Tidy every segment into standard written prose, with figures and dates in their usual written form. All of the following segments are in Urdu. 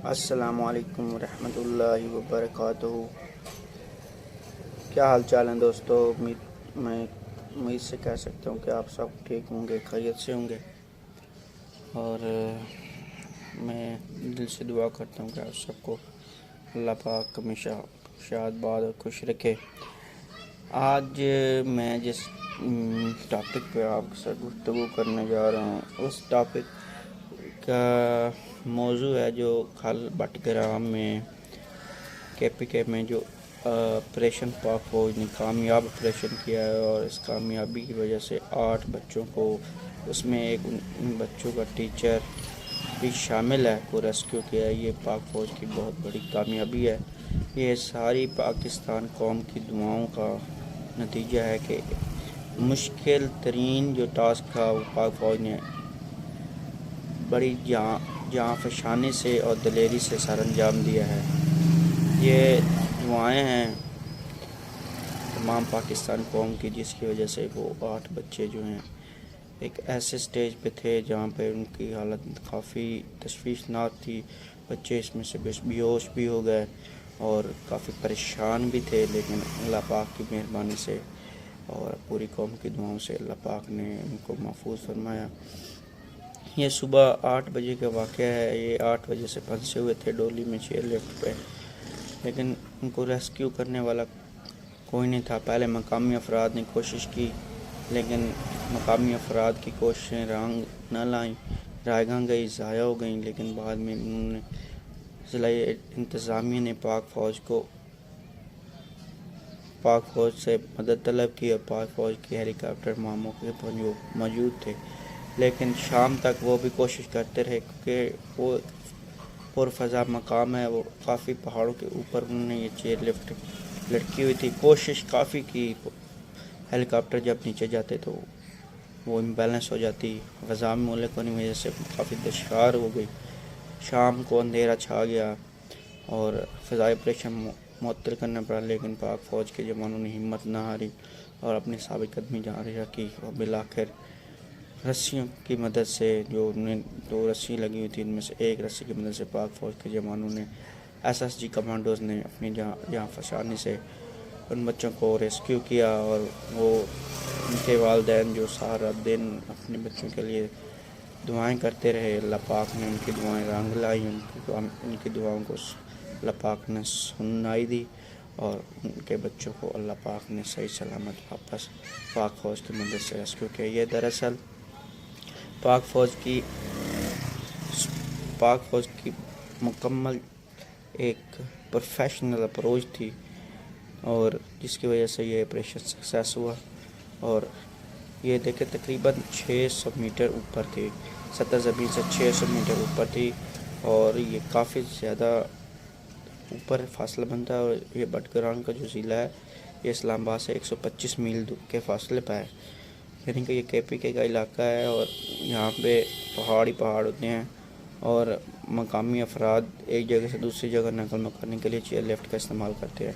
السلام علیکم ورحمۃ اللہ وبرکاتہ۔ کیا حال چال ہیں دوستو؟ میں امید سے کہہ سکتا ہوں کہ آپ سب ٹھیک ہوں گے، خیریت سے ہوں گے، اور میں دل سے دعا کرتا ہوں کہ آپ سب کو اللہ پاک ہمیشہ شاد باد اور خوش رکھے۔ آج میں جس ٹاپک پہ آپ سے گفتگو کرنے جا رہا ہوں اس ٹاپک کا موضوع ہے جو خال بٹ گرام میں KPK میں جو آپریشن پاک فوج نے کامیاب آپریشن کیا ہے، اور اس کامیابی کی وجہ سے 8 بچوں کو، اس میں ایک ان بچوں کا ٹیچر بھی شامل ہے، کو ریسکیو کیا ہے۔ یہ پاک فوج کی بہت بڑی کامیابی ہے۔ یہ ساری پاکستان قوم کی دعاؤں کا نتیجہ ہے کہ مشکل ترین جو ٹاسک تھا وہ پاک فوج نے بڑی جاں فشانی سے اور دلیری سے سر انجام دیا ہے۔ یہ دعائیں ہیں تمام پاکستان قوم کی، جس کی وجہ سے وہ 8 بچے جو ہیں ایک ایسے سٹیج پہ تھے جہاں پہ ان کی حالت کافی تشویشناک تھی۔ بچے اس میں سے بے ہوش بھی ہو گئے اور کافی پریشان بھی تھے، لیکن اللہ پاک کی مہربانی سے اور پوری قوم کی دعاؤں سے اللہ پاک نے ان کو محفوظ فرمایا۔ یہ صبح 8 بجے کا واقعہ ہے۔ یہ 8 بجے سے پھنسے ہوئے تھے ڈولی میں چیئر لفٹ پہ، لیکن ان کو ریسکیو کرنے والا کوئی نہیں تھا۔ پہلے مقامی افراد نے کوشش کی، لیکن مقامی افراد کی کوششیں رنگ نہ لائیں، رائے گاں گئی، ضائع ہو گئیں، لیکن بعد میں انہوں نے ضلع انتظامیہ نے پاک فوج سے مدد طلب کی، اور پاک فوج کی ہیلی کاپٹر موقع پر موجود تھے، لیکن شام تک وہ بھی کوشش کرتے رہے کیونکہ وہ پرفضا مقام ہے۔ وہ کافی پہاڑوں کے اوپر انہوں نے یہ چیئر لفٹ لٹکی ہوئی تھی، کوشش کافی کی۔ ہیلی کاپٹر جب نیچے جاتے تو وہ امبیلنس ہو جاتی، فضا میں مولک ہونے کی وجہ سے کافی دشوار ہو گئی۔ شام کو اندھیرا چھا گیا اور فضائی آپریشن معطل کرنا پڑا، لیکن پاک فوج کے جوانوں نے ہمت نہ ہاری اور اپنی ثابت قدمی جاری رکھی، اور بالآخر رسیوں کی مدد سے، جو انہیں 2 رسی لگی ہوئی تھی، ان میں سے ایک رسی کی مدد سے پاک فوج کے جوانوں نے SSG کمانڈوز نے اپنی جاں فشانی سے ان بچوں کو ریسکیو کیا، اور وہ ان کے والدین جو سارا دن اپنے بچوں کے لیے دعائیں کرتے رہے، اللہ پاک نے ان کی دعائیں رنگ لائیں، ان کی دعاؤں کو اللہ پاک نے سنائی دی، اور ان کے بچوں کو اللہ پاک نے صحیح سلامت واپس پاک فوج کی مدد سے ریسکیو کیا۔ یہ دراصل پاک فوج کی مکمل ایک پروفیشنل اپروچ تھی، اور جس کی وجہ سے یہ آپریشن سکسیس ہوا۔ اور یہ دیکھیں تقریباً 600 میٹر اوپر تھی، سطح زمین سے 600 میٹر اوپر تھی، اور یہ کافی زیادہ اوپر فاصلہ بنتا ہے۔ اور یہ بٹ گرام کا جو ضلع ہے یہ اسلام آباد سے 125 میل کے فاصلے پہ ہے، یعنی کہ یہ KPK کا علاقہ ہے، اور یہاں پہ پہاڑ ہی پہاڑ ہوتے ہیں، اور مقامی افراد ایک جگہ سے دوسری جگہ نقل کرنے کے لیے چیئر لفٹ کا استعمال کرتے ہیں۔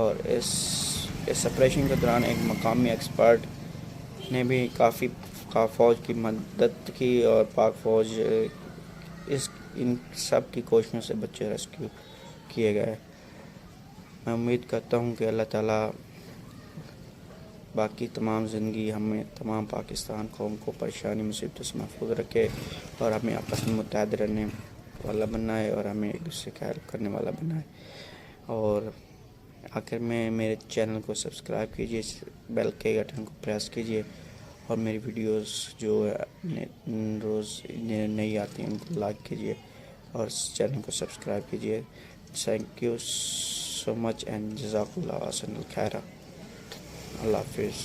اور اس آپریشن کے دوران ایک مقامی ایکسپرٹ نے بھی کافی فوج کی مدد کی، اور پاک فوج ان سب کی کوششوں سے بچے ریسکیو کیے گئے۔ میں امید کرتا ہوں کہ اللہ تعالیٰ باقی تمام زندگی ہمیں تمام پاکستان قوم کو پریشانی مصیبتوں سے محفوظ رکھے، اور ہمیں آپس میں متحد رہنے والا بنائے، اور ہمیں ایک دوسرے کا ہیلپ کرنے والا بنائے۔ اور آخر میں میرے چینل کو سبسکرائب کیجیے، بیل کے بٹن کو پریس کیجیے، اور میری ویڈیوز جو روز نئی آتی ہیں ان کو لائک کیجیے اور چینل کو سبسکرائب کیجیے۔ Thank you so much and جزاک اللہ احسن الخیر۔ اللہ حافظ۔